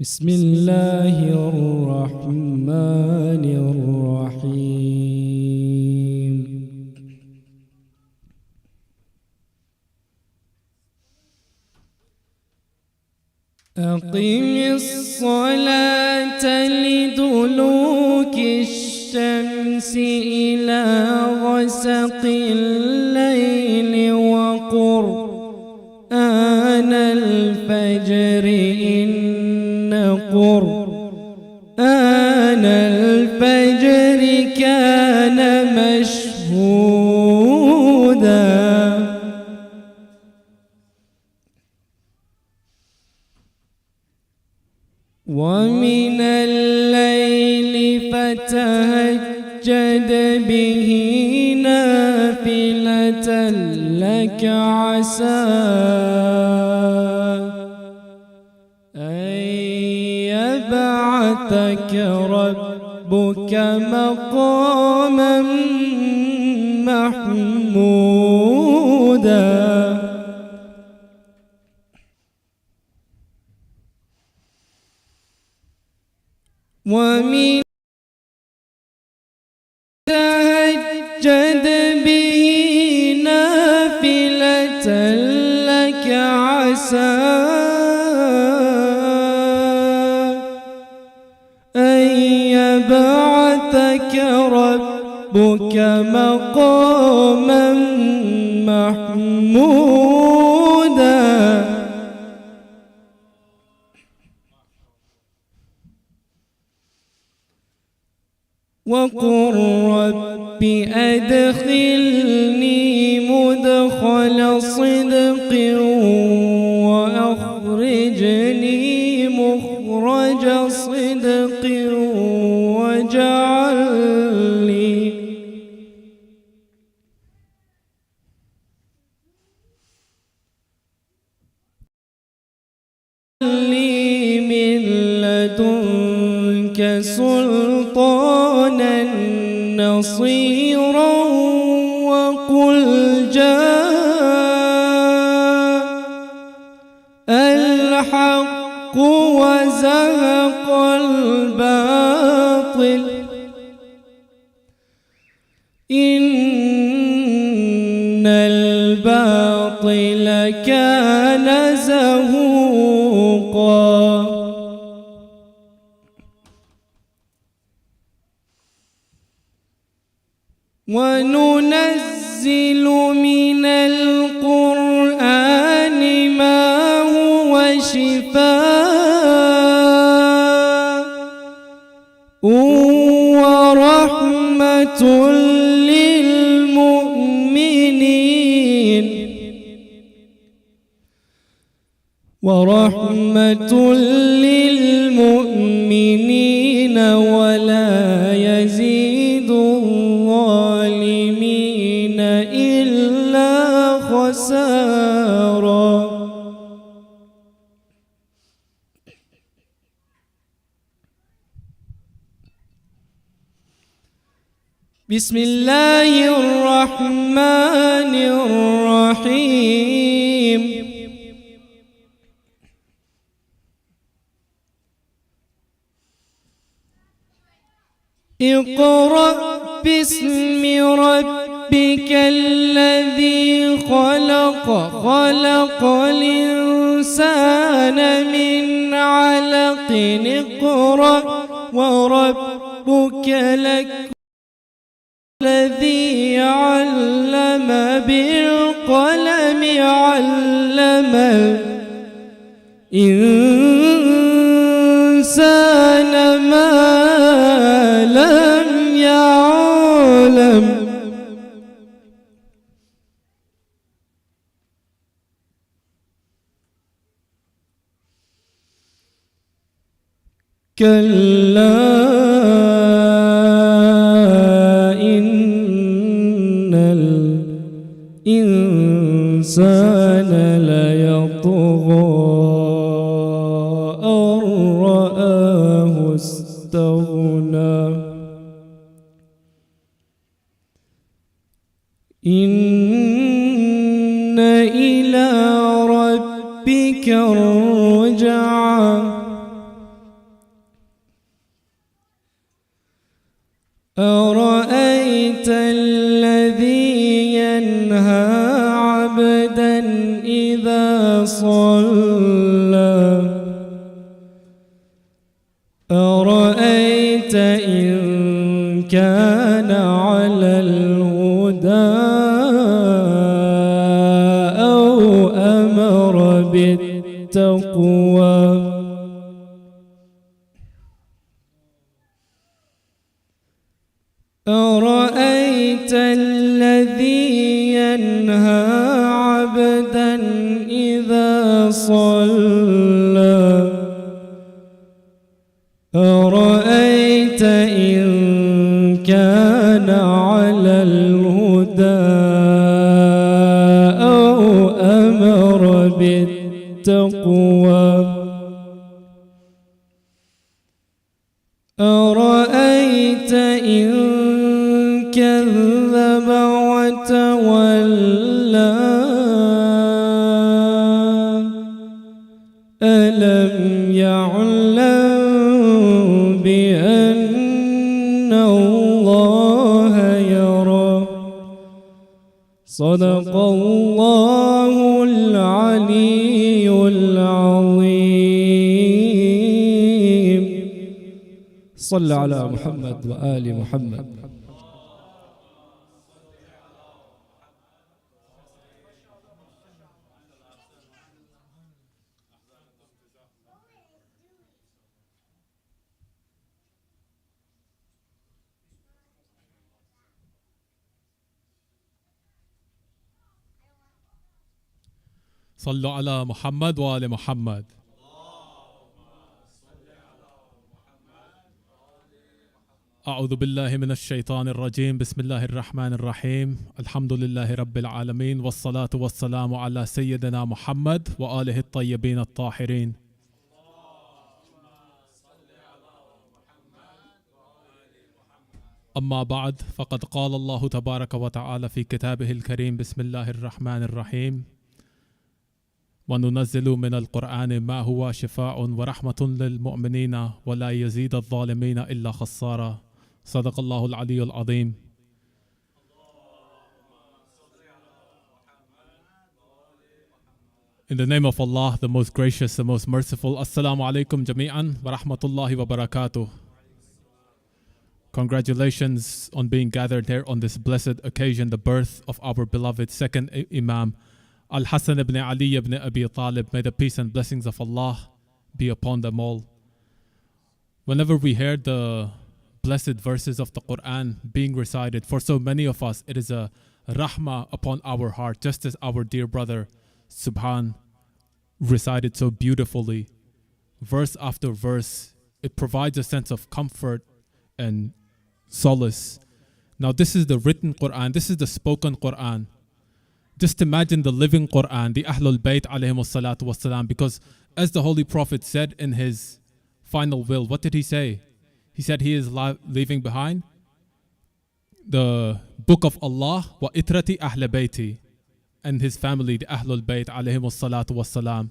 بسم الله الرحمن الرحيم. أقم الصلاة لدلوك الشمس إلى غسق الليل وقرآن الفجر إن قرآن الفجر كان مشهودا ومن الليل فتهجد به نافلة لك عسى أن يبعثك ربك مقاما محمودا. ومن تهجد به نافلة لك عسى أن يبعثك ربك مقاما محمودا. وقل رب أدخلني مدخل صدق وأخرجني مخرج صدق واجعل لي من لدنك سلطانا نصيرا. وقل جاء الحق وزهق الباطل إن الباطل كان زهوقا. وننزل من القرآن ما هو شفاء ورحمة للمؤمنين ولا يزيد الظالمين إلا خسارا. بسم الله الرحمن الرحيم. اقرأ باسم ربك الذي خلق خلق الإنسان من علق اقرأ وربك الأكرم الذي علم بالقلم علم الإنسان ما لم يعلم. كلا إن الإنسان ليطغى أن رآه استغنى إن إلى ربك الرجعى على الهدى أو أمر بالتقوى أرأيت إن كذب وتولى ألم يعلم بأن الله يرى صدق الله العلي العظيم صل على محمد وآل محمد. صلوا على محمد وآل محمد. أعوذ بالله من الشيطان الرجيم. بسم الله الرحمن الرحيم. الحمد لله رب العالمين والصلاة والسلام على سيدنا محمد وآله الطيبين الطاهرين. أما بعد، فقد قال الله تبارك وتعالى في كتابه الكريم: بسم الله الرحمن الرحيم. وننزل من القرآن ما هو شفاء ورحمة للمؤمنين ولا يزيد الظالمين إلا خسارا. صدق الله العلي العظيم. In the name of Allah, the most gracious, the most merciful. Assalamu alaikum jami'an wa rahmatullahi wa barakatuh. Congratulations on being gathered here on this blessed occasion, the birth of our beloved second Imam, Al-Hasan ibn Ali ibn Abi Talib. May the peace and blessings of Allah be upon them all. Whenever we hear the blessed verses of the Quran being recited, for so many of us, it is a rahmah upon our heart, just as our dear brother Subhan recited so beautifully. Verse after verse, it provides a sense of comfort and solace. Now, this is the written Quran, this is the spoken Quran. Just imagine the living Quran, the Ahlul Bayt alayhimu salatu wassalam, because as the Holy Prophet said in his final will, what did he say? He said he is leaving behind the book of Allah, wa itrati ahl bayti, and his family, the Ahlul Bayt alayhimu salatu wassalam.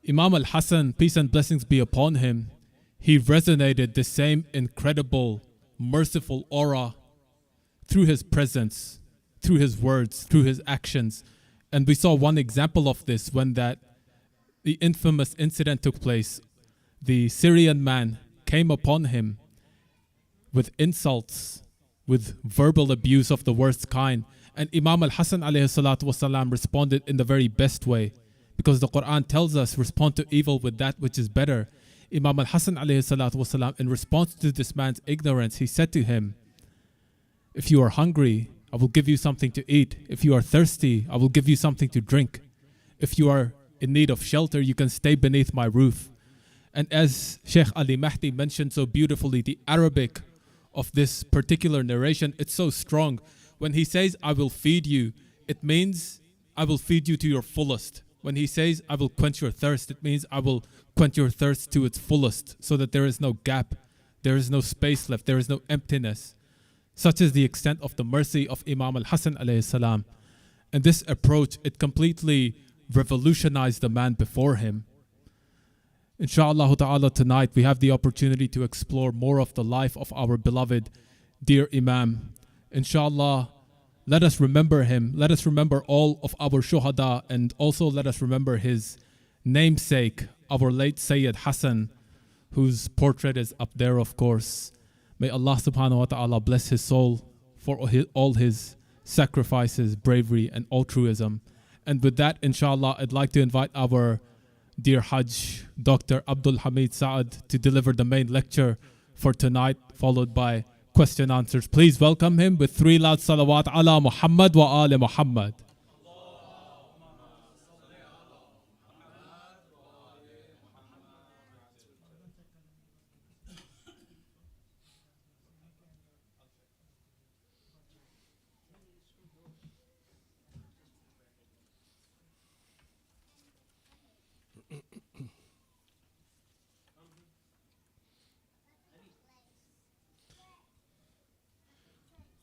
Imam Al-Hasan, peace and blessings be upon him, he resonated the same incredible, merciful aura through his presence, through his words, through his actions. And we saw one example of this when the infamous incident took place. The Syrian man came upon him with insults, with verbal abuse of the worst kind. And Imam Al-Hasan alayhi salatu wasalam responded in the very best way, because the Quran tells us, respond to evil with that which is better. Imam Al-Hasan alayhi salatu wasalam, in response to this man's ignorance, he said to him, if you are hungry, I will give you something to eat. If you are thirsty, I will give you something to drink. If you are in need of shelter, you can stay beneath my roof. And as Sheikh Ali Mahdi mentioned so beautifully, the Arabic of this particular narration, it's so strong. When he says, I will feed you, it means I will feed you to your fullest. When he says, I will quench your thirst, it means I will quench your thirst to its fullest, so that there is no gap, there is no space left, there is no emptiness. Such is the extent of the mercy of Imam Al-Hasan alayhi salam. And this approach, it completely revolutionized the man before him. Insha'Allah ta'ala, tonight we have the opportunity to explore more of the life of our beloved dear Imam. Insha'Allah, let us remember him. Let us remember all of our shuhada, and also let us remember his namesake, our late Sayyid Hassan, whose portrait is up there, of course. May Allah subhanahu wa ta'ala bless his soul for all his sacrifices, bravery, and altruism. And with that, inshallah, I'd like to invite our dear Hajj, Dr. Abdul Hameed Sa'ad, to deliver the main lecture for tonight, followed by question answers. Please welcome him with 3 loud salawat ala Muhammad wa ali Muhammad.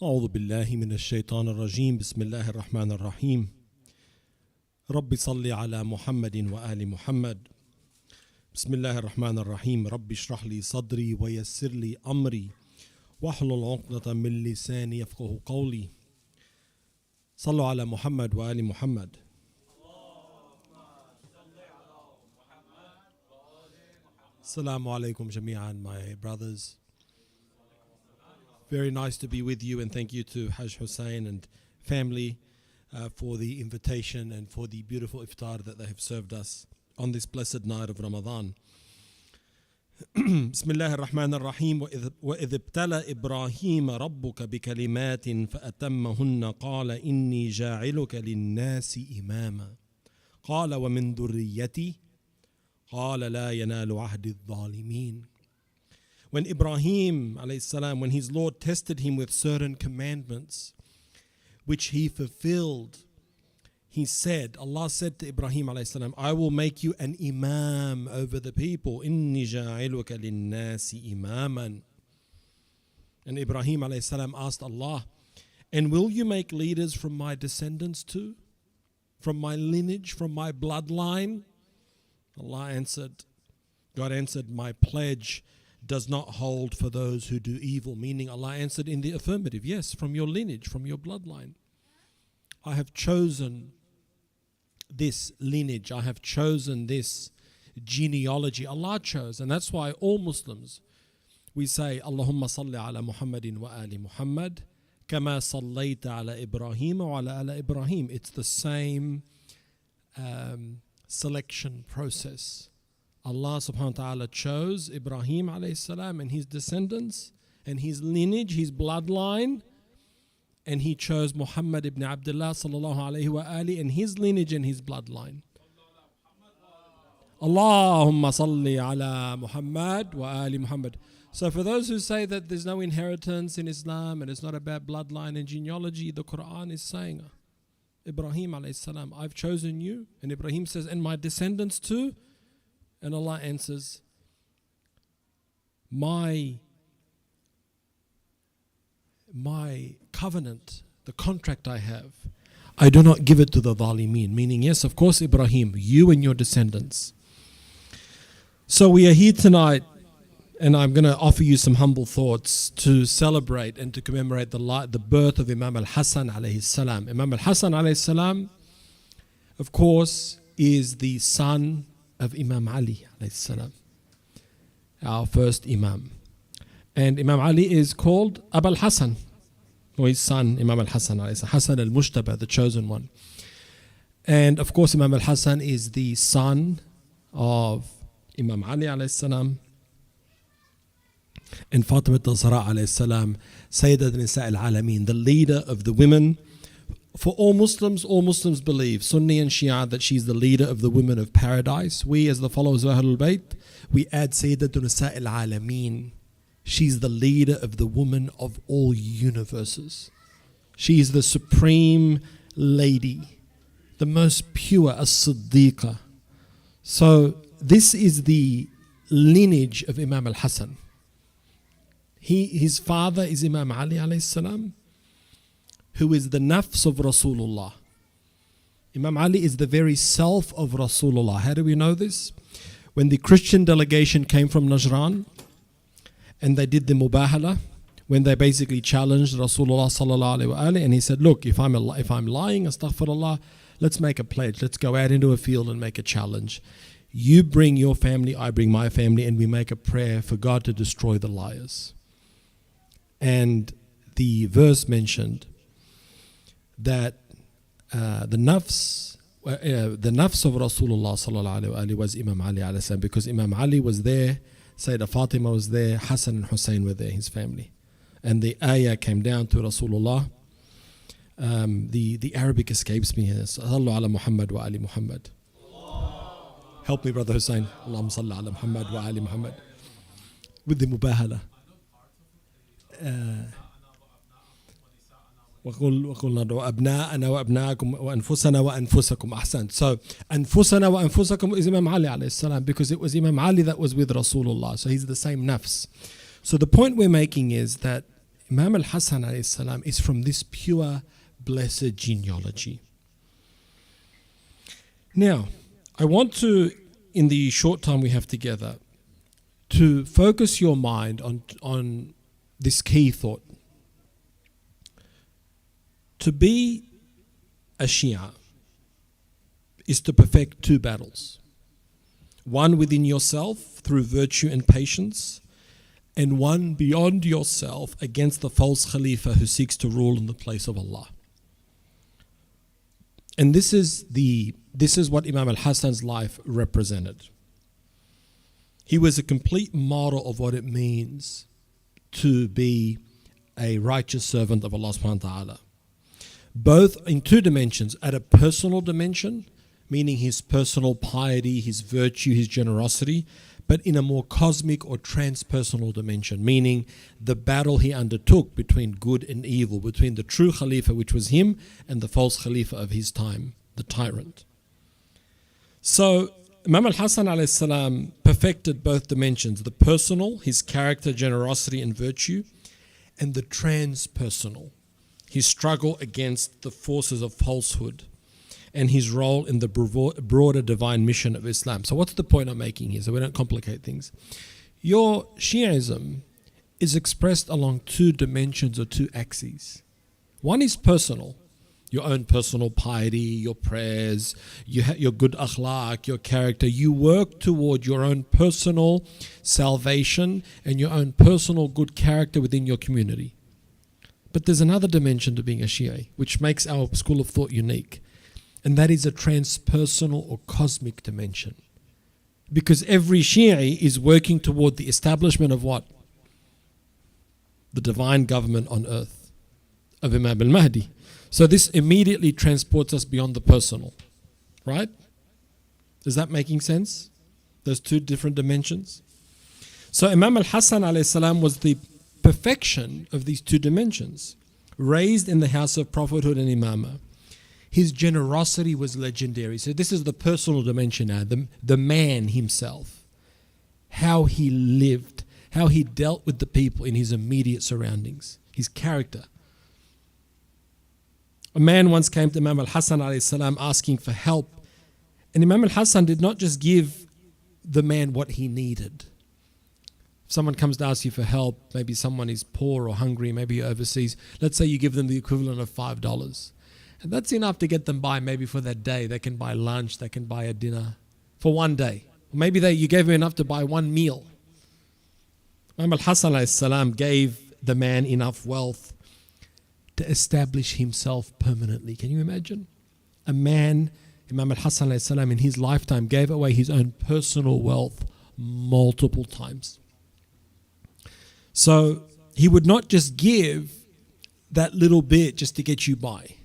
أعوذ بالله من الشيطان الرجيم بسم الله الرحمن الرحيم رب صل على محمد وآل محمد بسم الله الرحمن الرحيم رب اشرح لي صدري ويسر لي أمري واحلل عقدة من لساني يفقه قولي صلوا على محمد وآل محمد. Assalamu alaikum jami'an, my brothers. Very nice to be with you, and thank you to Hajj Hussein and family for the invitation and for the beautiful iftar that they have served us on this blessed night of Ramadan. بسم الله الرحمن الرحيم وإذ ابتلى إبراهيم ربك بكلمات فأتمهن قال إني جاعلك للناس إماما قال ومن ذريتي قال لا ينال عهد الظالمين. When Ibrahim alayhi salam, when his Lord tested him with certain commandments which he fulfilled, he said, Allah said to Ibrahim alayhi salam, I will make you an imam over the people. Inni ja'iluka linnasi imaman. And Ibrahim alayhi salam asked Allah, and will you make leaders from my descendants too? From my lineage, from my bloodline? Allah answered, God answered, my pledge does not hold for those who do evil. Meaning Allah answered in the affirmative, yes, from your lineage, from your bloodline. I have chosen this lineage, I have chosen this genealogy. Allah chose, and that's why all Muslims, we say, Allahumma salli ala Muhammadin wa ali Muhammad, kama sallayta ala Ibrahim wa ala Ibrahim. It's the same selection process. Allah subhanahu wa ta'ala chose Ibrahim alayhi salam and his descendants and his lineage, his bloodline, and he chose Muhammad ibn Abdullah sallallahu alayhi wa ali and his lineage and his bloodline. Allahumma salli ala Muhammad wa ali Muhammad. So for those who say that there's no inheritance in Islam and it's not about bloodline and genealogy, the Quran is saying, Ibrahim alayhi salam, I've chosen you. And Ibrahim says, and my descendants too. And Allah answers, my covenant, the contract I have, I do not give it to the dhalimeen. Meaning, yes, of course, Ibrahim, you and your descendants. So we are here tonight, and I'm going to offer you some humble thoughts to celebrate and to commemorate the birth of Imam Hasan alayhi salam. Imam Hasan alayhi salam, of course, is the son of Imam Ali alayhi salam, our first Imam. And Imam Ali is called Abul Hasan, or his son, Imam Hasan Hasan Al-Mujtaba, the chosen one. And of course, Imam Hasan is the son of Imam Ali alayhi salam and Fatima al-Zahra alayhi salam, Sayyidat Nisa al-Alameen, the leader of the women. For all Muslims believe, Sunni and Shia, that she's the leader of the women of paradise. We, as the followers of Ahlul Bayt, we add Sayyidat Nisa al-Alameen. She's the leader of the women of all universes. She is the supreme lady, the most pure, as-Siddiqa. So this is the lineage of Imam al-Hasan. His father is Imam Ali alayhi salam, who is the nafs of Rasulullah. Imam Ali is the very self of Rasulullah. How do we know this? When the Christian delegation came from Najran and they did the mubahala, when they basically challenged Rasulullah sallallahu alaihi wasallam, and he said, look, if I'm lying, astaghfirullah, let's make a pledge. Let's go out into a field and make a challenge. You bring your family, I bring my family, and we make a prayer for God to destroy the liars. And the verse mentioned that the nafs of Rasulullah sallallahu alaihi wasallam was Imam Ali alayhi salam, because Imam Ali was there, Sayyidah Fatima was there, Hassan and Hussein were there, his family. And the ayah came down to Rasulullah. The Arabic escapes me here. Sallu ala Muhammad wa ali Muhammad. Help me, Brother Hussein. Allahumma salli ala Muhammad wa ali Muhammad. With the mubahala. وقلنا ندعو أبناءنا وأبناءكم وأنفسنا وأنفسكم. أحسنت. So أنفسنا وأنفسكم is Imam Ali alayhi salam, because it was Imam Ali that was with Rasulullah. So he's the same nafs. So the point we're making is that Imam Al-Hasan alayhi salam is from this pure, blessed genealogy. Now, I want to, in the short time we have together, to focus your mind on this key thought. To be a Shia is to perfect two battles. One within yourself through virtue and patience, and one beyond yourself against the false Khalifa who seeks to rule in the place of Allah. And this is what Imam Al-Hasan's life represented. He was a complete model of what it means to be a righteous servant of Allah subhanahu wa ta'ala. Both in two dimensions, at a personal dimension, meaning his personal piety, his virtue, his generosity, but in a more cosmic or transpersonal dimension, meaning the battle he undertook between good and evil, between the true Khalifa, which was him, and the false Khalifa of his time, the tyrant. So Imam Al-Hasan alayhi salam perfected both dimensions, the personal, his character, generosity and virtue, and the transpersonal, his struggle against the forces of falsehood, and his role in the broader divine mission of Islam. So what's the point I'm making here, so we don't complicate things? Your Shi'ism is expressed along two dimensions or two axes. One is personal, your own personal piety, your prayers, your good akhlaq, your character. You work toward your own personal salvation and your own personal good character within your community. But there's another dimension to being a Shia, which makes our school of thought unique. And that is a transpersonal or cosmic dimension. Because every Shia is working toward the establishment of what? The divine government on earth of Imam al-Mahdi. So this immediately transports us beyond the personal. Right? Is that making sense? Those two different dimensions. So Imam al-Hasan alayhi salam was the perfection of these two dimensions. Raised in the house of prophethood and imamah. His generosity was legendary. So this is the personal dimension now, the man himself. How he lived, how he dealt with the people in his immediate surroundings, his character. A man once came to Imam Al-Hasan alayhi salam asking for help. And Imam Al-Hasan did not just give the man what he needed. If someone comes to ask you for help, maybe someone is poor or hungry, maybe you're overseas, let's say you give them the equivalent of $5. And that's enough to get them by maybe for that day. They can buy lunch, they can buy a dinner for one day. Or maybe you gave them enough to buy one meal. Imam Al-Hasan alayhi salam gave the man enough wealth to establish himself permanently. Can you imagine? A man, Imam Al-Hasan alayhi salam, in his lifetime gave away his own personal wealth multiple times. So he would not just give that little bit just to get you by.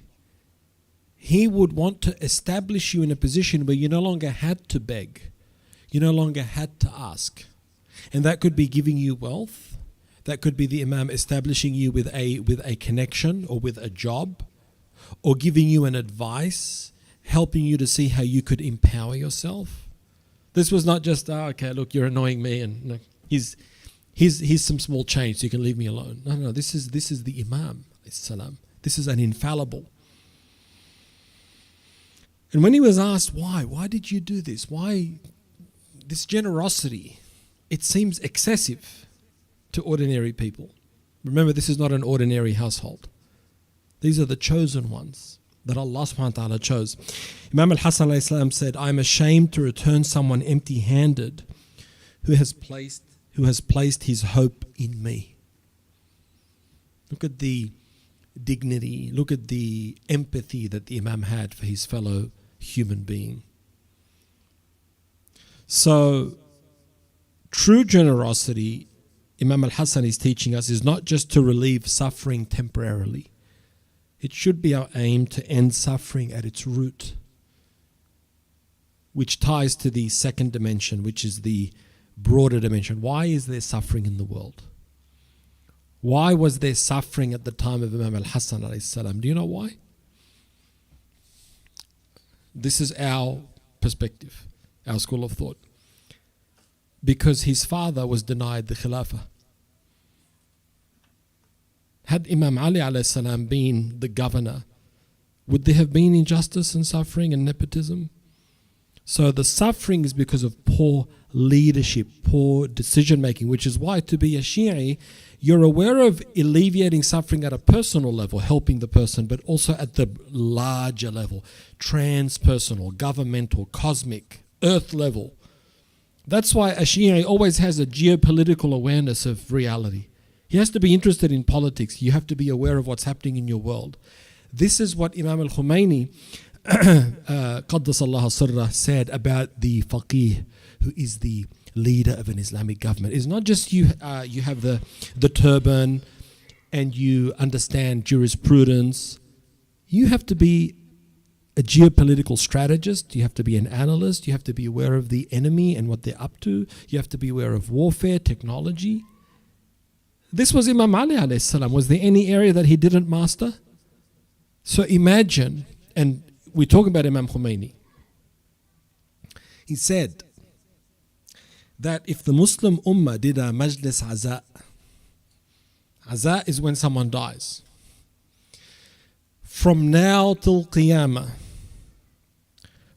He would want to establish you in a position where you no longer had to beg. You no longer had to ask. And that could be giving you wealth. That could be the Imam establishing you with a connection or with a job, or giving you an advice, helping you to see how you could empower yourself. This was not just, okay, look, you're annoying me, and no, here's some small change so you can leave me alone. No, this is the Imam. This is an infallible. And when he was asked why did you do this? Why this generosity? It seems excessive to ordinary people. Remember, this is not an ordinary household. These are the chosen ones that Allah subhanahu wa ta'ala chose. Imam Al-Hasan alayhi salam said, I am ashamed to return someone empty-handed who has placed his hope in me. Look at the dignity, look at the empathy that the Imam had for his fellow human being. So, true generosity, Imam Al-Hasan is teaching us, is not just to relieve suffering temporarily. It should be our aim to end suffering at its root, which ties to the second dimension, which is the broader dimension. Why is there suffering in the world? Why was there suffering at the time of Imam Al-Hasan alayhi salam? Do you know why? This is our perspective, our school of thought. Because his father was denied the Khilafah. Had Imam Ali alayhi salam been the governor, would there have been injustice and suffering and nepotism? So the suffering is because of poor leadership, poor decision making, which is why to be a Shi'i, you're aware of alleviating suffering at a personal level, helping the person, but also at the larger level, transpersonal, governmental, cosmic, earth level. That's why a Shi'i always has a geopolitical awareness of reality. He has to be interested in politics. You have to be aware of what's happening in your world. This is what Imam al-Khomeini Qaddasallahu sirrah said about the faqih, who is the leader of an Islamic government. It's not just you have the turban and you understand jurisprudence. You have to be a geopolitical strategist. You have to be an analyst. You have to be aware of the enemy and what they're up to. You have to be aware of warfare, technology. This was Imam Ali alayhi salam. Was there any area that he didn't master? So imagine, and we're talking about Imam Khomeini. He said that if the Muslim Ummah did a majlis aza is when someone dies. From now till Qiyamah,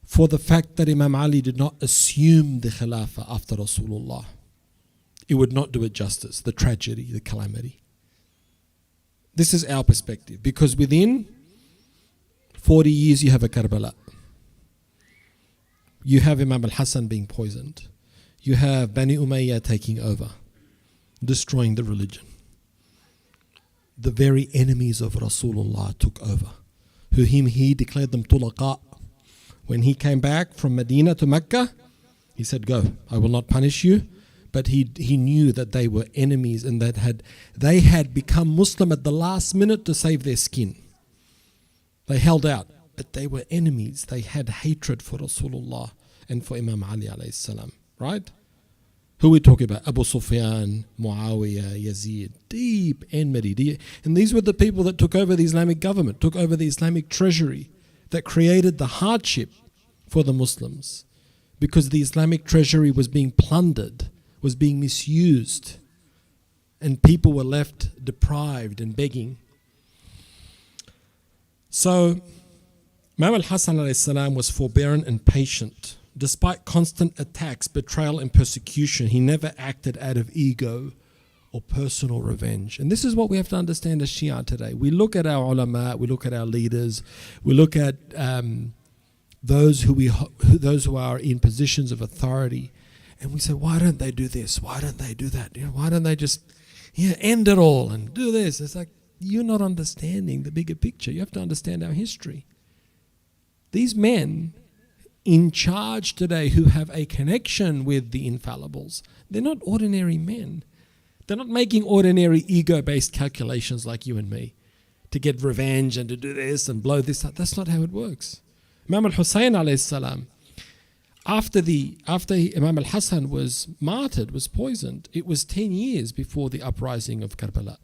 for the fact that Imam Ali did not assume the Khilafah after Rasulullah, it would not do it justice, the tragedy, the calamity. This is our perspective, because within 40 years you have a Karbala. You have Imam al-Hasan being poisoned. You have Bani Umayyah taking over, destroying the religion. The very enemies of Rasulullah took over. He declared them tulaqa. When he came back from Medina to Mecca, he said, go, I will not punish you. But he knew that they were enemies and that they had become Muslim at the last minute to save their skin. They held out, but they were enemies. They had hatred for Rasulullah and for Imam Ali alayhi salam, right? Who are we talking about? Abu Sufyan, Muawiyah, Yazid, deep enmity. And these were the people that took over the Islamic government, took over the Islamic treasury, that created the hardship for the Muslims, because the Islamic treasury was being plundered, was being misused, and people were left deprived and begging. So Imam al-Hasan alayhi salam was forbearant and patient. Despite constant attacks, betrayal and persecution, he never acted out of ego or personal revenge. And this is what we have to understand as Shia today. We look at our ulama, we look at our leaders, we look at those who are in positions of authority, and we say, why don't they do this? Why don't they do that? Why don't they just end it all and do this? It's like, you're not understanding the bigger picture. You have to understand our history. These men in charge today who have a connection with the infallibles, they're not ordinary men. They're not making ordinary ego-based calculations like you and me to get revenge and to do this and blow this up. That's not how it works. Imam al-Hussein alayhi salam, after Imam al-Hasan was martyred, was poisoned, it was 10 years before the uprising of Karbala.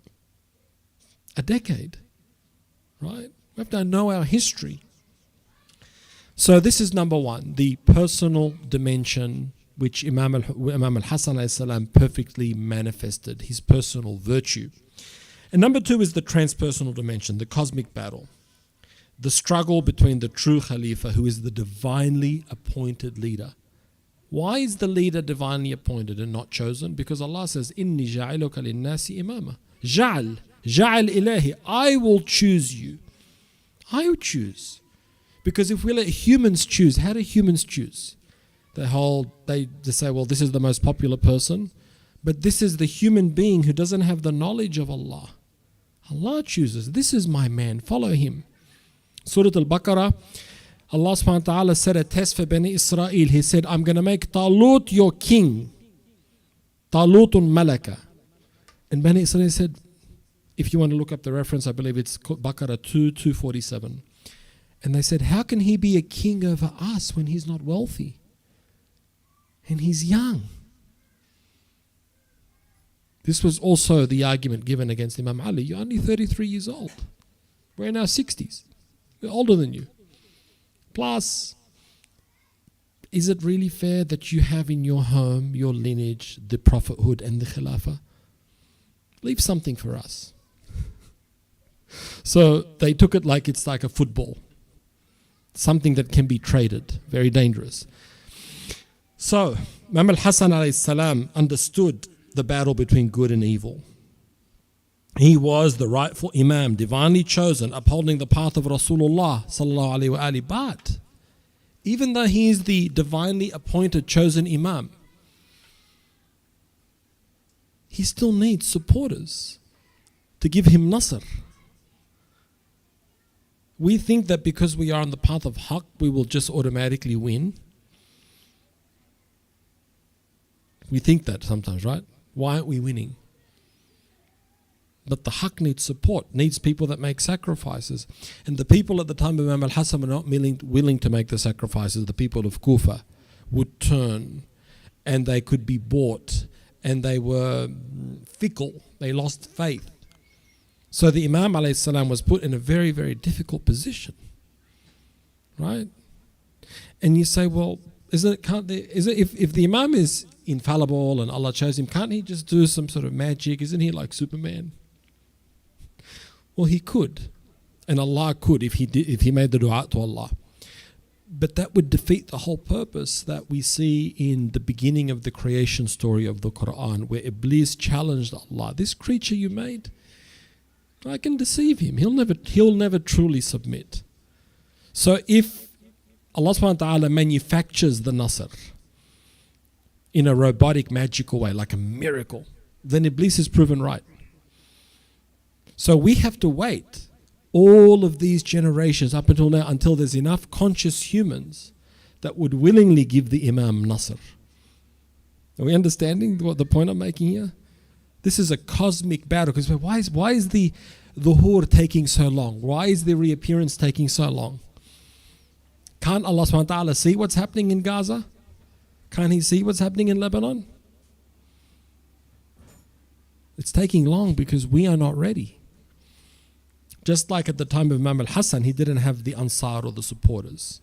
A decade, right? We have to know our history. So this is number one, the personal dimension which Imam al-Hasan alayhi salam perfectly manifested, his personal virtue. And number two is the transpersonal dimension, the cosmic battle. The struggle between the true Khalifa, who is the divinely appointed leader. Why is the leader divinely appointed and not chosen? Because Allah says, Inni ja'iluka linnasi imama. Ja'al ilahi. I will choose you. I will choose. Because if we let humans choose, how do humans choose? They just say, well, this is the most popular person. But this is the human being who doesn't have the knowledge of Allah. Allah chooses. This is my man. Follow him. Surah Al-Baqarah, Allah subhanahu wa ta'ala set a test for Bani Israel. He said, I'm going to make Talut your king. Talutun Malaka. And Bani Israel said, if you want to look up the reference, I believe it's Baqarah 2:247. And they said, how can he be a king over us when he's not wealthy? And he's young. This was also the argument given against Imam Ali. You're only 33 years old. We're in our 60s. We're older than you. Plus, is it really fair that you have in your home, your lineage, the prophethood and the khilafah? Leave something for us. So they took it like it's like a football, something that can be traded, very dangerous. So Imam Hasan alayhi salam understood the battle between good and evil. He was the rightful Imam, divinely chosen, upholding the path of Rasulullah sallallahu alaihi wasallam. But even though he is the divinely appointed, chosen Imam, he still needs supporters to give him nasr. We think that because we are on the path of haqq, we will just automatically win. We think that sometimes, right? Why aren't we winning? But the haqq needs support, needs people that make sacrifices. And the people at the time of Imam al-Hasan were not willing to make the sacrifices. The people of Kufa would turn and they could be bought, and they were fickle. They lost faith. So the Imam alayhi salam was put in a very, very difficult position. Right? And you say, well, if the Imam is infallible and Allah chose him, can't he just do some sort of magic? Isn't he like Superman? Well, he could, and Allah could if he made the dua to Allah. But that would defeat the whole purpose that we see in the beginning of the creation story of the Quran, where Iblis challenged Allah. This creature you made, I can deceive him. He'll never truly submit. So if Allah subhanahu wa ta'ala manufactures the nasr in a robotic, magical way, like a miracle, then Iblis is proven right. So we have to wait all of these generations up until now, until there's enough conscious humans that would willingly give the Imam nasr. Are we understanding what the point I'm making here? This is a cosmic battle. Because why is the dhuhr taking so long? Why is the reappearance taking so long? Can't Allah subhanahu wa ta'ala see what's happening in Gaza? Can't he see what's happening in Lebanon? It's taking long because we are not ready. Just like at the time of Imam al-Hasan, he didn't have the Ansar or the supporters.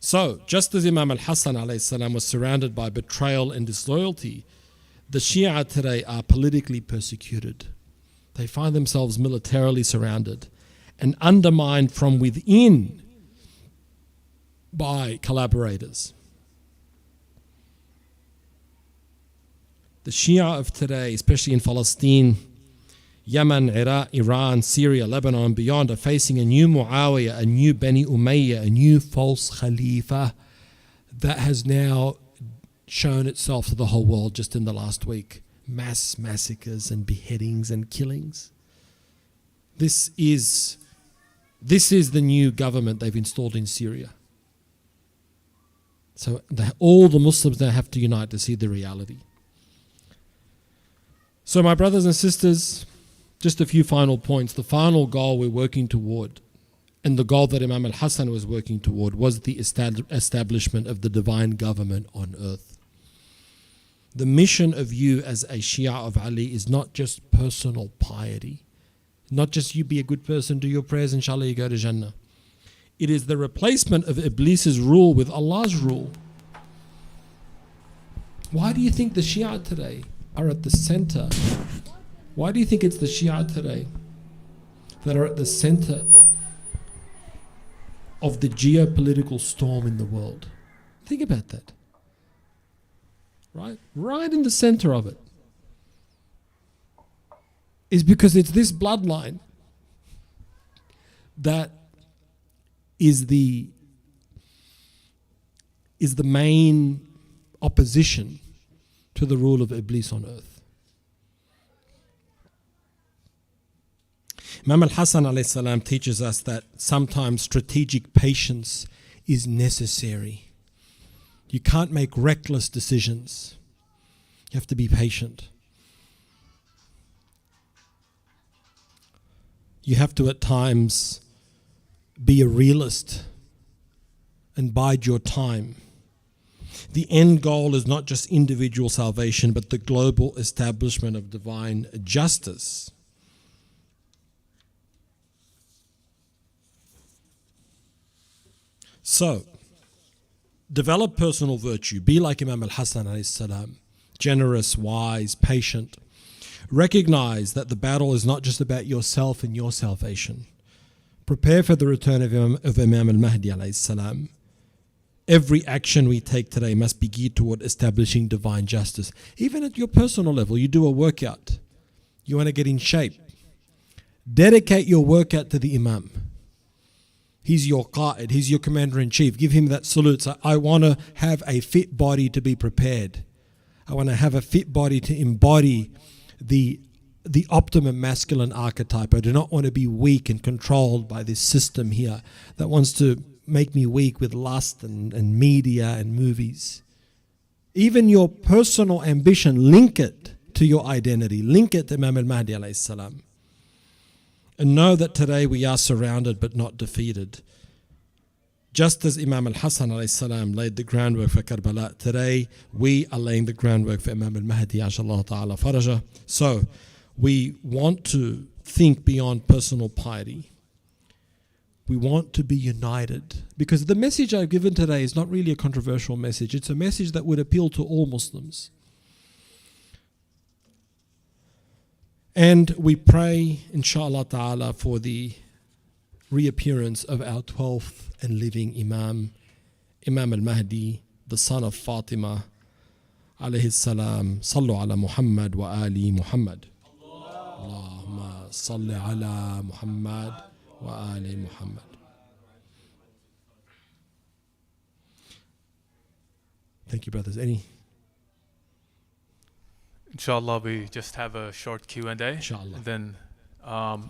So, just as Imam al-Hasan alayhi salam was surrounded by betrayal and disloyalty, the Shia today are politically persecuted. They find themselves militarily surrounded and undermined from within by collaborators. The Shia of today, especially in Palestine, Yemen, Iraq, Iran, Syria, Lebanon, and beyond, are facing a new Muawiyah, a new Bani Umayyah, a new false Khalifa that has now shown itself to the whole world just in the last week. Mass massacres and beheadings and killings. This is the new government they've installed in Syria. So all the Muslims now have to unite to see the reality. So my brothers and sisters, just a few final points. The final goal we're working toward, and the goal that Imam al-Hasan was working toward, was the establishment of the divine government on earth. The mission of you as a Shia of Ali is not just personal piety, not just you be a good person, do your prayers, inshallah you go to Jannah. It is the replacement of Iblis's rule with Allah's rule. Why do you think the Shia today are at the center? Why do you think it's the Shia today that are at the center of the geopolitical storm in the world? Think about that. Right in the center of it is because it's this bloodline that is the main opposition to the rule of Iblis on earth. Imam al-Hasan alayhi salam teaches us that sometimes strategic patience is necessary. You can't make reckless decisions. You have to be patient. You have to at times be a realist and bide your time. The end goal is not just individual salvation, but the global establishment of divine justice. So, develop personal virtue. Be like Imam al-Hasan alayhi salam, generous, wise, patient. Recognize that the battle is not just about yourself and your salvation. Prepare for the return of Imam Al-Mahdi alayhi salam. Every action we take today must be geared toward establishing divine justice. Even at your personal level, you do a workout. You want to get in shape. Dedicate your workout to the Imam. He's your qa'id, he's your commander-in-chief. Give him that salute. So I want to have a fit body to be prepared. I want to have a fit body to embody the optimum masculine archetype. I do not want to be weak and controlled by this system here that wants to make me weak with lust and media and movies. Even your personal ambition, link it to your identity. Link it to Imam Al-Mahdi alayhi salam. And know that today we are surrounded but not defeated. Just as Imam Al-Hasan alayhi salam laid the groundwork for Karbala, today we are laying the groundwork for Imam Al-Mahdi inshallah ta'ala faraja. So we want to think beyond personal piety. We want to be united. Because the message I've given today is not really a controversial message. It's a message that would appeal to all Muslims. And we pray, inshallah ta'ala, for the reappearance of our 12th and living Imam, Imam al-Mahdi, the son of Fatima, alayhi salam. Sallu ala Muhammad wa ali Muhammad. Allahumma salli ala Muhammad wa ali Muhammad. Thank you, brothers. Any? Inshallah, we just have a short Q&A. Inshallah. And then,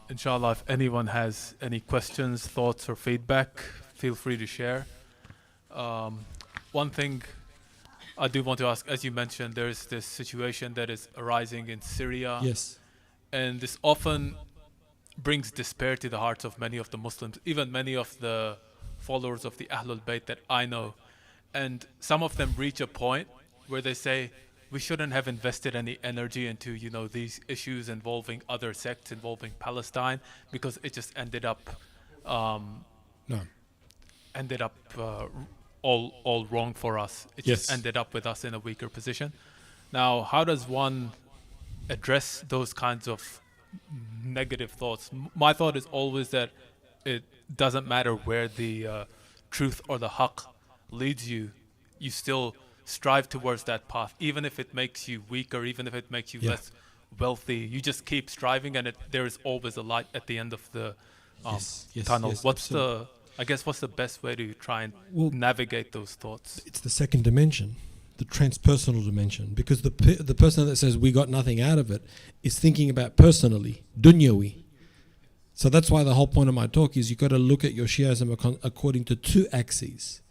inshallah, if anyone has any questions, thoughts, or feedback, feel free to share. One thing I do want to ask, as you mentioned, there is this situation that is arising in Syria. Yes. And this often brings despair to the hearts of many of the Muslims, even many of the followers of the Ahlul Bayt that I know. And some of them reach a point where they say, we shouldn't have invested any energy into, these issues involving other sects, involving Palestine, because it just ended up all wrong for us. It Yes. just ended up with us in a weaker position. Now, how does one address those kinds of negative thoughts? My thought is always that it doesn't matter where the truth or the haqq leads you, you still strive towards that path, even if it makes you weaker, even if it makes you less wealthy. You just keep striving, and there is always a light at the end of the tunnel. What's the best way to try and navigate those thoughts? It's the second dimension, the transpersonal dimension, because the person that says we got nothing out of it is thinking about personally, dunyawi. So that's why the whole point of my talk is you've got to look at your Shiism according to two axes,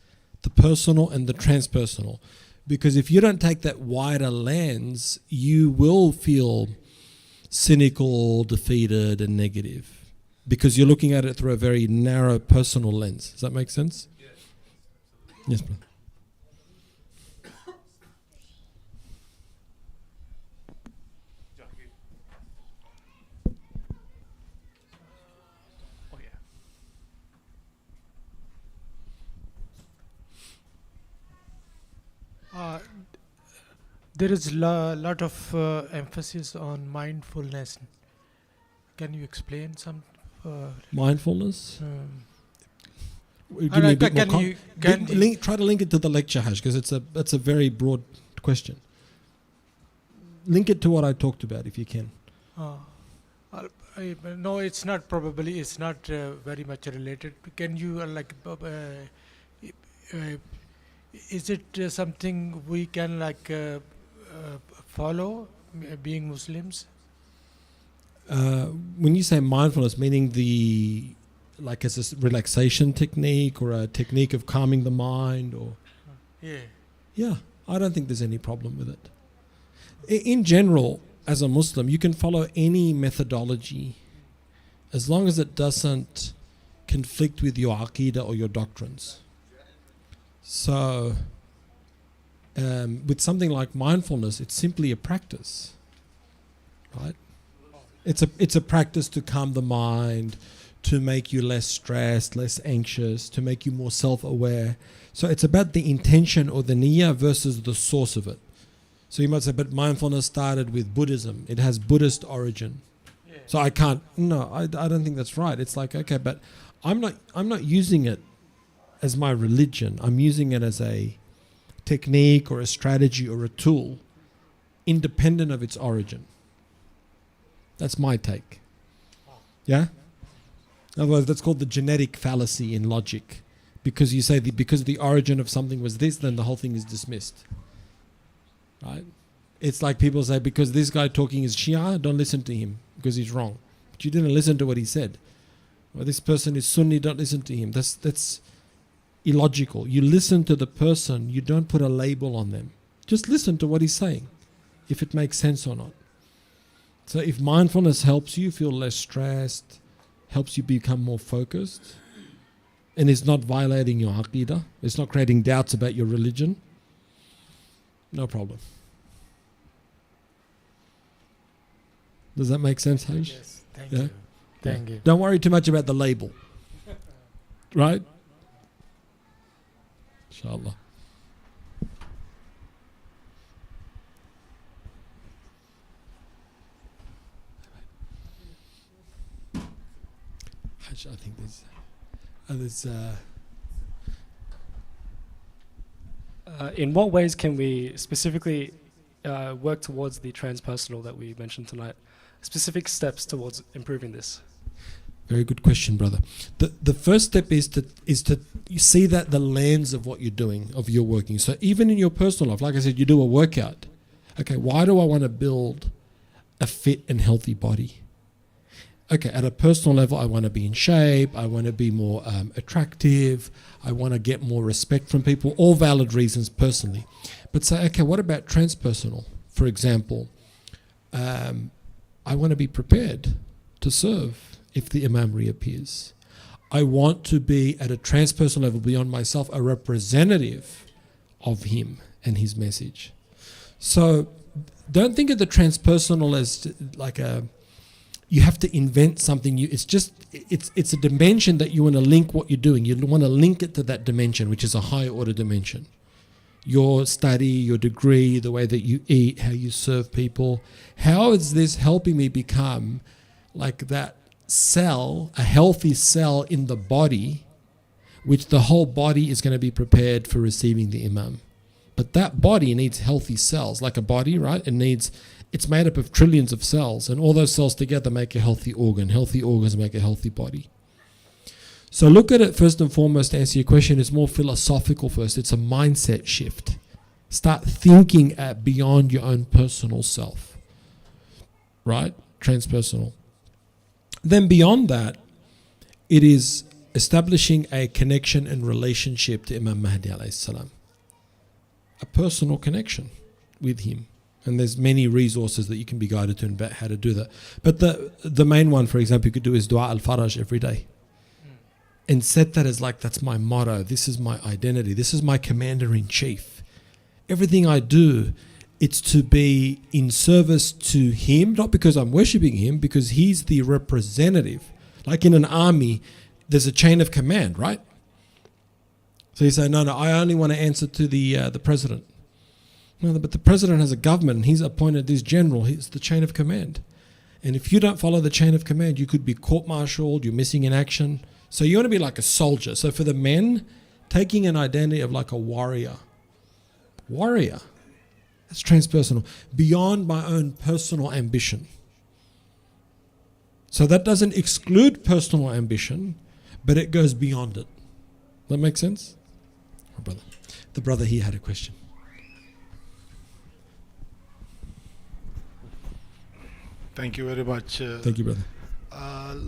the personal and the transpersonal. Because if you don't take that wider lens, you will feel cynical, defeated, and negative. Because you're looking at it through a very narrow personal lens. Does that make sense? Yes. Yes, brother. There is a lot of emphasis on mindfulness. Can you explain some? Mindfulness? Try to link it to the lecture, Hajj, because that's a very broad question. Link it to what I talked about, if you can. No, it's not probably. It's not very much related. Can you is it something we can follow, being Muslims? When you say mindfulness, meaning as a relaxation technique or a technique of calming the mind, or yeah, I don't think there's any problem with it. In general, as a Muslim, you can follow any methodology as long as it doesn't conflict with your aqeedah or your doctrines. So, with something like mindfulness, it's simply a practice, right? It's a practice to calm the mind, to make you less stressed, less anxious, to make you more self-aware. So it's about the intention or the niyyah versus the source of it. So you might say, but mindfulness started with Buddhism. It has Buddhist origin. So I can't. No, I don't think that's right. It's like, okay, but I'm not using it as my religion. I'm using it as a technique or a strategy or a tool, independent of its origin. That's my take. Yeah. Otherwise, that's called the genetic fallacy in logic, because you say because the origin of something was this, then the whole thing is dismissed. Right? It's like people say, because this guy talking is Shia, don't listen to him because he's wrong. But you didn't listen to what he said. Or this person is Sunni, don't listen to him. That's illogical. You listen to the person, you don't put a label on them. Just listen to what he's saying, if it makes sense or not. So if mindfulness helps you feel less stressed, helps you become more focused, and is not violating your aqidah, it's not creating doubts about your religion, no problem. Does that make sense, Hajj? Yes, thank you. Thank you. Don't worry too much about the label. Right? Inshallah. Hajj, I think there's in what ways can we specifically work towards the transpersonal that we mentioned tonight? Specific steps towards improving this. Very good question, brother. The first step is to you see that the lens of what you're doing, of your working. So even in your personal life, like I said, you do a workout. Okay, why do I want to build a fit and healthy body? Okay, at a personal level, I want to be in shape. I want to be more attractive. I want to get more respect from people. All valid reasons personally. But say, okay, what about transpersonal? For example, I want to be prepared to serve if the Imam reappears. I want to be at a transpersonal level beyond myself, a representative of him and his message. So don't think of the transpersonal as like you have to invent something new. It's a dimension that you want to link what you're doing. You want to link it to that dimension, which is a higher order dimension. Your study, your degree, the way that you eat, how you serve people. How is this helping me become like that cell, a healthy cell in the body, which the whole body is going to be prepared for receiving the Imam? But that body needs healthy cells, like a body, right? It's made up of trillions of cells, and all those cells together make a healthy organ. Healthy organs make a healthy body. So look at it first and foremost, to answer your question, it's more philosophical first. It's a mindset shift. Start thinking beyond your own personal self, right? Transpersonal. Then beyond that, it is establishing a connection and relationship to Imam Mahdi alayhi salam. A personal connection with him. And there's many resources that you can be guided to about how to do that. But the main one, for example, you could do is Dua al-Faraj every day. And set that as like, that's my motto. This is my identity. This is my commander-in-chief. Everything I do, it's to be in service to him, not because I'm worshipping him, because he's the representative. Like in an army, there's a chain of command, right? So you say, no, I only want to answer to the president. No, but the president has a government, and he's appointed this general. He's the chain of command. And if you don't follow the chain of command, you could be court-martialed, you're missing in action. So you want to be like a soldier. So for the men, taking an identity of like a warrior. Warrior. That's transpersonal. Beyond my own personal ambition. So that doesn't exclude personal ambition, but it goes beyond it. That make sense? Oh, brother. The brother here had a question. Thank you very much. Thank you, brother.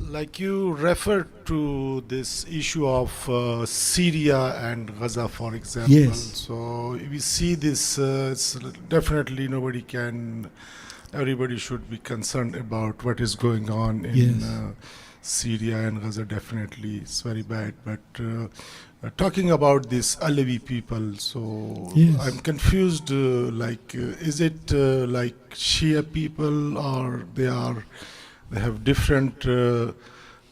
Like you referred to this issue of Syria and Gaza, for example. Yes. So we see this, it's definitely everybody should be concerned about what is going on in Syria and Gaza. Definitely, it's very bad. But talking about this Alawi people, so I'm confused, is it like Shia people, or they have different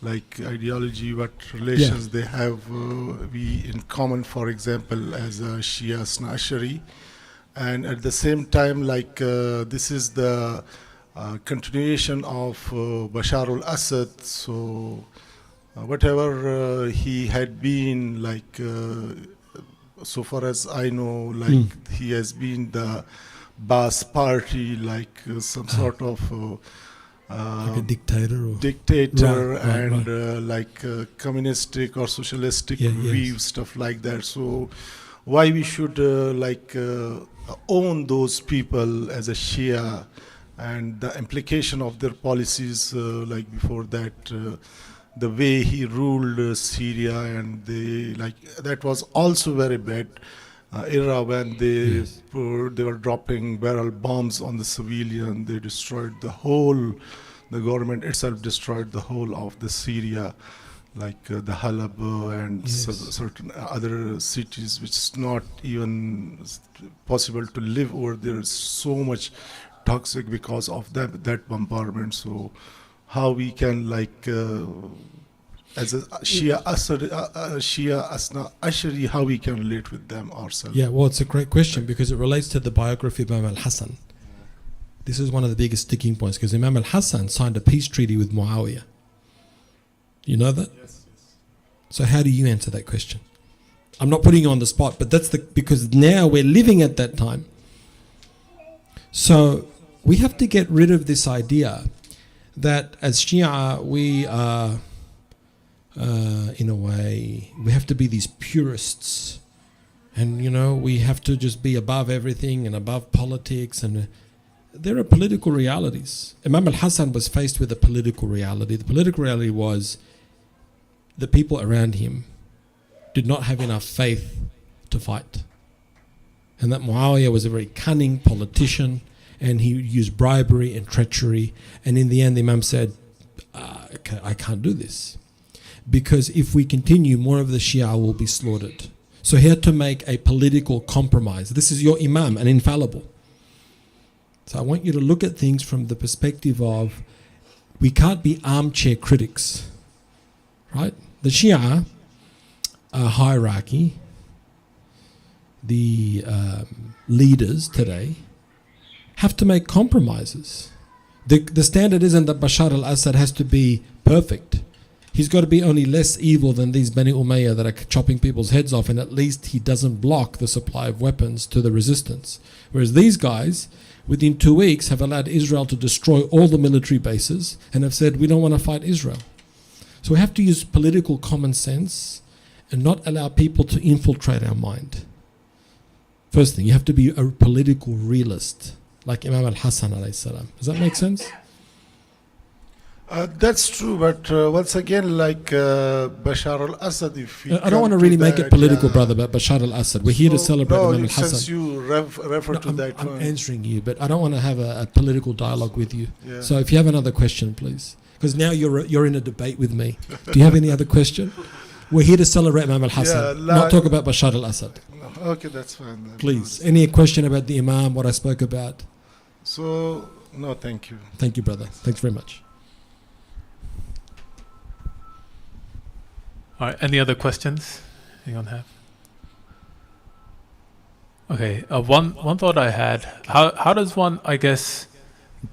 ideology, what relations they have we in common, for example, as a Shia Snashari, and at the same time, like this is the continuation of Bashar al-Assad. So whatever he had been, like so far as I know, like he has been the Baas party, like some sort of like a dictator, and like communistic or socialistic view, stuff like that. So why we should own those people as a Shia, and the implication of their policies, like before that, the way he ruled Syria, and that was also very bad era when they were dropping barrel bombs on the civilian. They destroyed the government itself destroyed the whole of the Syria, like the Halab and certain other cities, which is not even possible to live over there. It's so much toxic because of that bombardment. So how we can as a Shia Asna Ashari, how we can relate with them ourselves? Yeah, well, it's a great question because it relates to the biography of Imam al-Hasan. This is one of the biggest sticking points because Imam al-Hasan signed a peace treaty with Muawiyah. You know that? Yes. So how do you answer that question? I'm not putting you on the spot, but that's because now we're living at that time. So we have to get rid of this idea that as Shia we are in a way, we have to be these purists, and we have to just be above everything and above politics, and there are political realities. Imam al-Hasan was faced with a political reality. The political reality was the people around him did not have enough faith to fight, and that Muawiyah was a very cunning politician, and he used bribery and treachery, and in the end the Imam said, I can't do this, because if we continue, more of the Shia will be slaughtered. So he had to make a political compromise. This is your Imam, an infallible. So I want you to look at things from the perspective of, we can't be armchair critics, right? The Shia hierarchy, the leaders today, have to make compromises. The standard isn't that Bashar al-Assad has to be perfect. He's got to be only less evil than these Bani Umayyah that are chopping people's heads off, and at least he doesn't block the supply of weapons to the resistance. Whereas these guys, within 2 weeks, have allowed Israel to destroy all the military bases and have said, we don't want to fight Israel. So we have to use political common sense and not allow people to infiltrate our mind. First thing, you have to be a political realist, like Imam al-Hasan alayhi salam. Does that make sense? That's true, but once again, like Bashar al-Assad, if we I don't want to really make it political, brother, but Bashar al-Assad. We're here to celebrate Imam al-Hasan. Since you refer to that I'm one. answering you, but I don't want to have a political dialogue with you. Yeah. So if you have another question, please. Because now you're in a debate with me. Do you have any other question? We're here to celebrate Imam al-Hasan, not talk about Bashar al-Assad. Okay, that's fine then. Please. Any question about the Imam, what I spoke about? So, no, thank you. Thank you, brother. Thanks very much. All right, any other questions anyone have? Okay, one thought I had, how does one, I guess,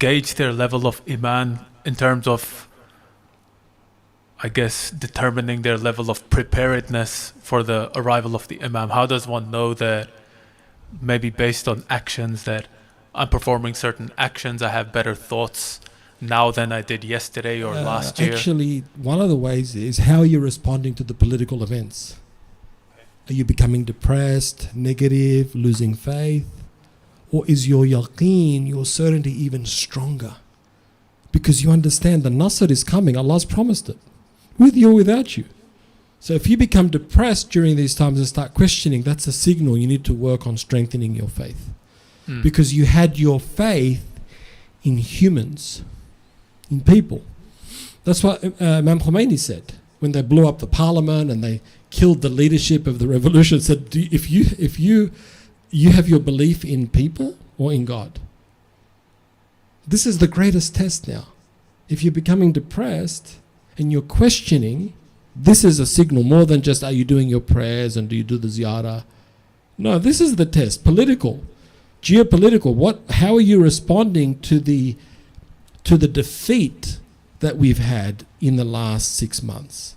gauge their level of iman in terms of, I guess, determining their level of preparedness for the arrival of the imam? How does one know that, maybe based on actions, that I'm performing certain actions, I have better thoughts now than I did yesterday or last year? Actually, one of the ways is how you're responding to the political events. Are you becoming depressed, negative, losing faith? Or is your yaqeen, your certainty, even stronger? Because you understand the Nasr is coming, Allah's promised it, with you or without you. So if you become depressed during these times and start questioning, that's a signal you need to work on strengthening your faith. Because you had your faith in humans, in people. That's what Imam Khomeini said when they blew up the parliament and they killed the leadership of the revolution. Said, if you have your belief in people or in God, this is the greatest test now. If you're becoming depressed and you're questioning, this is a signal more than just, are you doing your prayers and do you do the ziyarah? No, this is the test, political. geopolitical. How are you responding to the defeat that we've had in the last 6 months?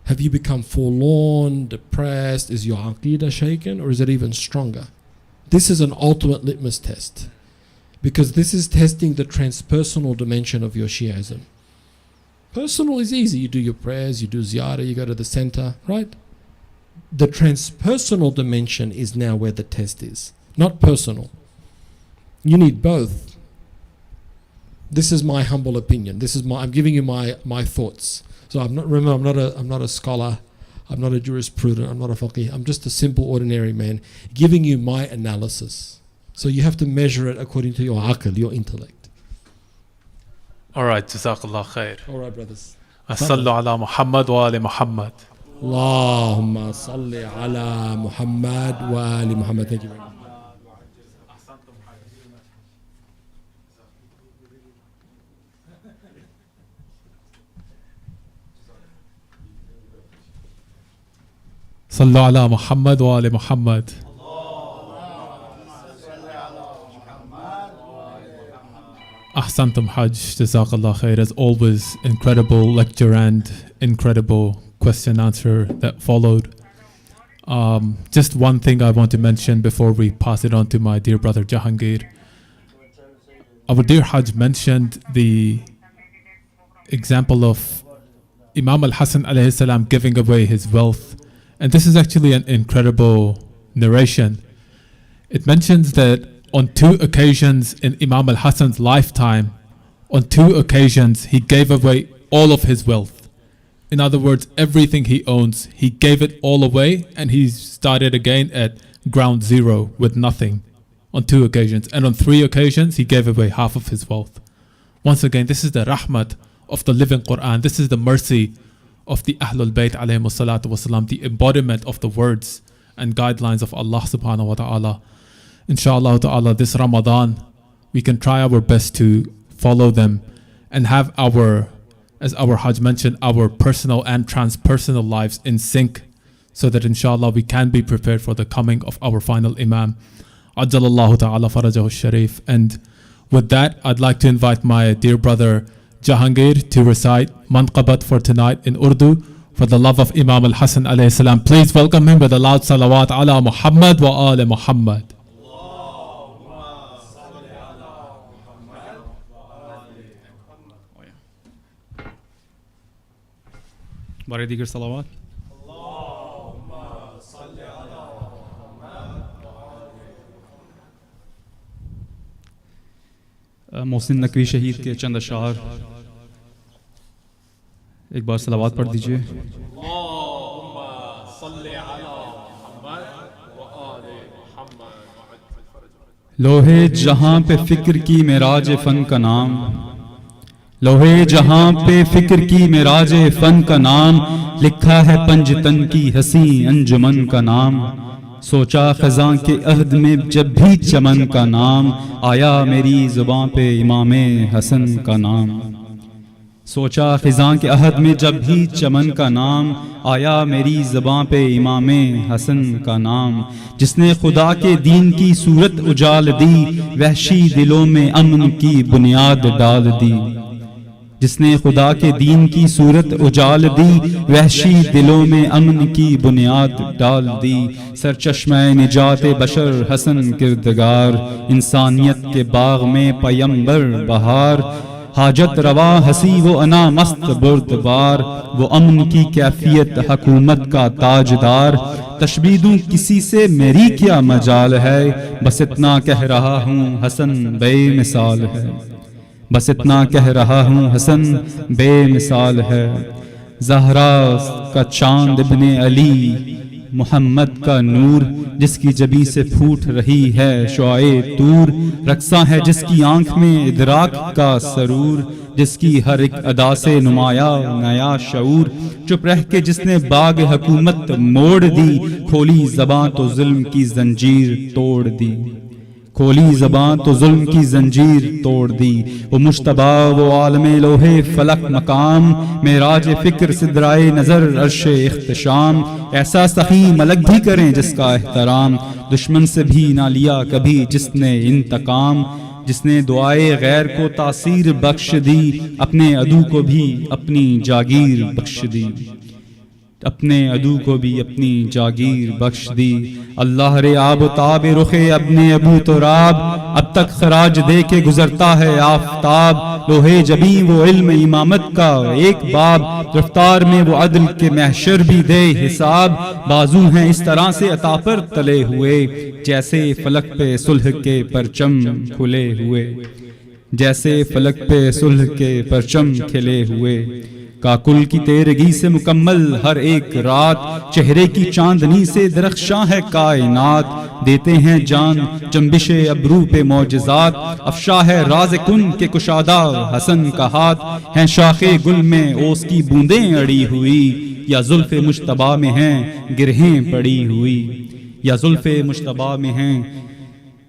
Have you become forlorn, depressed? Is your aqidah shaken, or is it even stronger? This is an ultimate litmus test, because this is testing the transpersonal dimension of your Shi'ism. Personal is easy. You do your prayers, you do ziyarah, you go to the center, right? The transpersonal dimension is now where the test is, not personal. You need both. This is my humble opinion. I'm giving you my thoughts. So I'm not a scholar, I'm not a jurisprudent, I'm not a faqih, I'm just a simple ordinary man giving you my analysis. So you have to measure it according to your aql, your intellect. All right, Jazakallah khair. All right, brothers. Sallu ala Muhammad wa ali Muhammad. Allahumma salli ala Muhammad wa ali Muhammad. Thank you very much. Sallu ala Muhammad wa ali Muhammad. Ahsantum Hajj, Jazakallah khair. As always, incredible lecture and incredible question answer that followed. Just one thing I want to mention before we pass it on to my dear brother Jahangir. Our dear Hajj mentioned the example of Imam Al-Hasan alayhi salam giving away his wealth. And this is actually an incredible narration. It mentions that on 2 occasions in Imam Al-Hasan's lifetime, on 2 occasions he gave away all of his wealth. In other words, everything he owns, he gave it all away, and he started again at ground zero with nothing on 2 occasions. And on 3 occasions he gave away half of his wealth. Once again, this is the rahmat of the living Quran. This is the mercy of the Ahlul Bayt alayhimu salatu wasalam, the embodiment of the words and guidelines of Allah subhanahu wa ta'ala. Inshallah ta'ala, this Ramadan, we can try our best to follow them and have as our Hajj mentioned, our personal and transpersonal lives in sync, so that inshallah we can be prepared for the coming of our final Imam. Ajjalallahu ta'ala farajahu sharif. And with that, I'd like to invite my dear brother Jahangir to recite Manqabat for tonight in Urdu for the love of Imam Al-Hasan alayhi salam. Please welcome him with a loud salawat ala Muhammad wa ali Muhammad. Bare digar salawat. Mohsin Naqvi शहीद के चंद अशार एक बार सलावत पढ़ दीजिए. लोहे जहां पे फिक्र की मेराज फन का नाम, लोहे जहां पे फिक्र की मेराज फन का नाम, लिखा है पंजतन की हसी अंजुमन का नाम. सोचा खज़ां के अहद में जब भी चमन का नाम, आया मेरी ज़ुबां पे इमाम हसन का नाम. सोचा खज़ां के अहद में जब भी चमन का नाम, आया मेरी ज़ुबां पे इमाम हसन का नाम. जिसने खुदा के दीन की सूरत उजाल दी, वहशी दिलों में अमन की बुनियाद डाल दी. जिसने खुदा के दीन की सूरत उजाल दी, वहशी दिलों में अमन की बुनियाद डाल दी. सरचश्मे निजात बशर हसन किरदगार, इंसानियत के बाग में पयंबर बहार. हाजत रवा हसी वो अना मस्त बुर्दबार, वो अमन की कैफियत हुकूमत का ताजदार. तशबीह दूं किसी से मेरी क्या मजाल है, बस इतना कह रहा हूँ हसन बेमिसाल है. बस इतना कह रहा हूँ हसन बेमिसाल है. ज़हरा का चांद इब्ने अली, मोहम्मद का नूर, जिसकी जबी से फूट रही है शुआए तूर. रक्सा है जिसकी आंख में इदराक का सरूर, जिसकी हर एक अदा से नुमाया नया शऊर. चुप रह के जिसने बाग हुकूमत मोड़ दी, खोली ज़बां तो जुल्म की जंजीर तोड़ दी. کھولی زبان تو ظلم کی زنجیر توڑ دی. وہ مجتبی وہ عالم لوہے فلک مقام, معراج فکر سدرائے نظر عرش اختشام. ایسا سخی ملک بھی کریں جس کا احترام, دشمن سے بھی نہ لیا کبھی جس نے انتقام. جس نے دعائے غیر کو تاثیر بخش دی, اپنے عدو کو بھی اپنی جاگیر بخش دی. اپنے عدو کو بھی اپنی جاگیر بخش دی. اللہ رے آب و تاب رخ ابن ابو تراب, اب تک خراج دے کے گزرتا ہے آفتاب. لوہے جبیں وہ علم امامت کا ایک باب, رفتار میں وہ عدل کے محشر بھی دے حساب. بازو ہیں اس طرح سے عطا پر تلے ہوئے, جیسے فلک پہ صلح کے پرچم کھلے ہوئے. جیسے فلک پہ صلح کے پرچم کھلے ہوئے. کاکل کی تیرگی سے مکمل ہر ایک رات, چہرے کی چاندنی سے درخشاں ہے کائنات. دیتے ہیں جان جنبش ابرو پہ معجزات, افشا ہے راز کن کے کشادہ حسن کا ہاتھ. ہیں شاخ گل میں اوس کی بوندیں اڑی ہوئی, یا زلف مجتبی میں ہیں گرہیں پڑی ہوئی. یا زلف مجتبی میں ہیں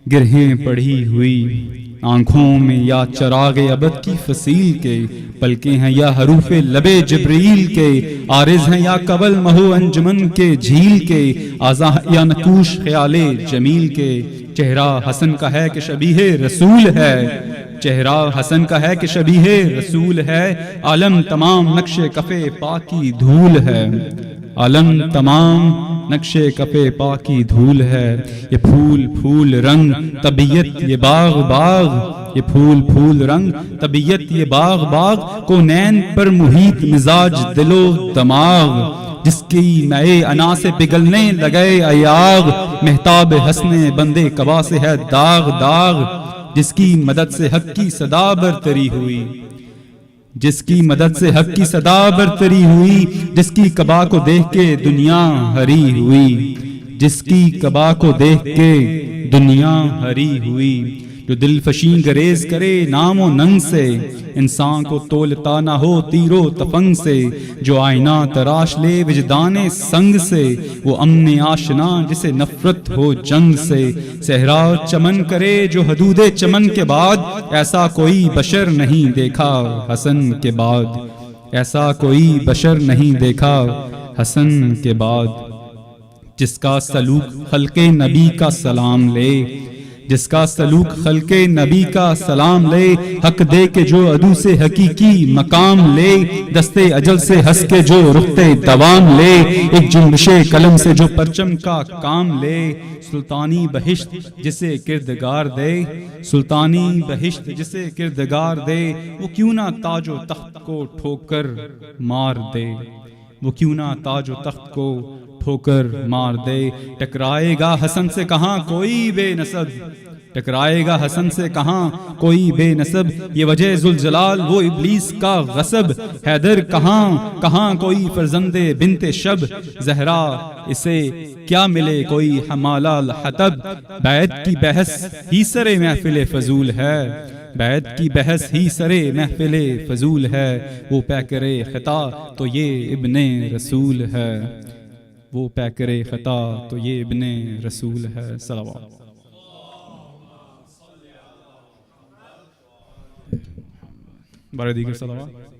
گرہیں پڑی ہوئی. آنکھوں میں یا چراغ ابد کی فصیل کے, پلکیں ہیں یا حروف لب جبریل کے. عارض ہیں یا قبل مہو انجمن کے جھیل کے, آزاں یا نقوش خیال جمیل کے. چہرہ حسن کا ہے کہ شبیہ رسول ہے, چہرہ حسن کا ہے کہ شبیہ رسول ہے. عالم تمام نقش کفے پاک کی دھول ہے, عالم تمام نقش کفے پاک کی دھول ہے. یہ پھول پھول رنگ طبیعت یہ باغ باغ, یہ پھول پھول رنگ طبیعت یہ باغ باغ. کو نین پر محیط مزاج دل و دماغ, جس کی نئے انا سے پگھلنے لگے ایاغ. مہتاب حسن بندے قبا سے ہے داغ داغ, جس کی مدد سے حق کی صدا برتری ہوئی. جس کی مدد سے حق کی صدا برتری ہوئی. جس کی قبا کو دیکھ کے دنیا ہری ہوئی. جس کی قبا کو دیکھ کے دنیا ہری ہوئی. جو دل فشیں گریز کرے نام و ننگ سے, انسان کو تولتا نہ ہو تیر و تفنگ سے. جو آئینہ تراش لے وجدان سنگ سے, وہ امن آشنا جسے نفرت ہو جنگ سے. صحرا چمن کرے جو حدود چمن کے بعد, ایسا کوئی بشر نہیں دیکھا حسن کے بعد. ایسا کوئی بشر نہیں دیکھا حسن کے بعد. جس کا سلوک خلق نبی کا سلام لے, جس کا سلوک خلق نبی کا سلام لے. حق دے کے جو عدو سے حقیقی مقام لے, دستے اجل سے ہنس کے جو رختے دوام لے. ایک جنبش قلم سے جو پرچم کا کام لے, سلطانی بہشت جسے کردگار دے. سلطانی بہشت جسے کردگار دے. وہ کیوں نہ تاج و تخت کو ٹھوکر مار دے, وہ کیوں نہ تاج و تخت کو ٹھوکر مار دے. ٹکرائے گا حسن سے کہاں کوئی بے نسب, ٹکرائے گا حسن سے کہاں کوئی بے نسب. یہ وجہ ذوالجلال وہ ابلیس کا غصب, حیدر کہاں کہاں کوئی فرزند بنت شب. زہرا اسے کیا ملے کوئی حمالہ الحطب. بیعت کی بحث ہی سر محفل فضول ہے, بیعت کی بحث ہی سرے محفل فضول ہے. وہ پیکرے خطا تو یہ ابن رسول ہے, وہ پیکرے خطا تو یہ ابن رسول ہے. صلوات. بارے دیگر صلوات.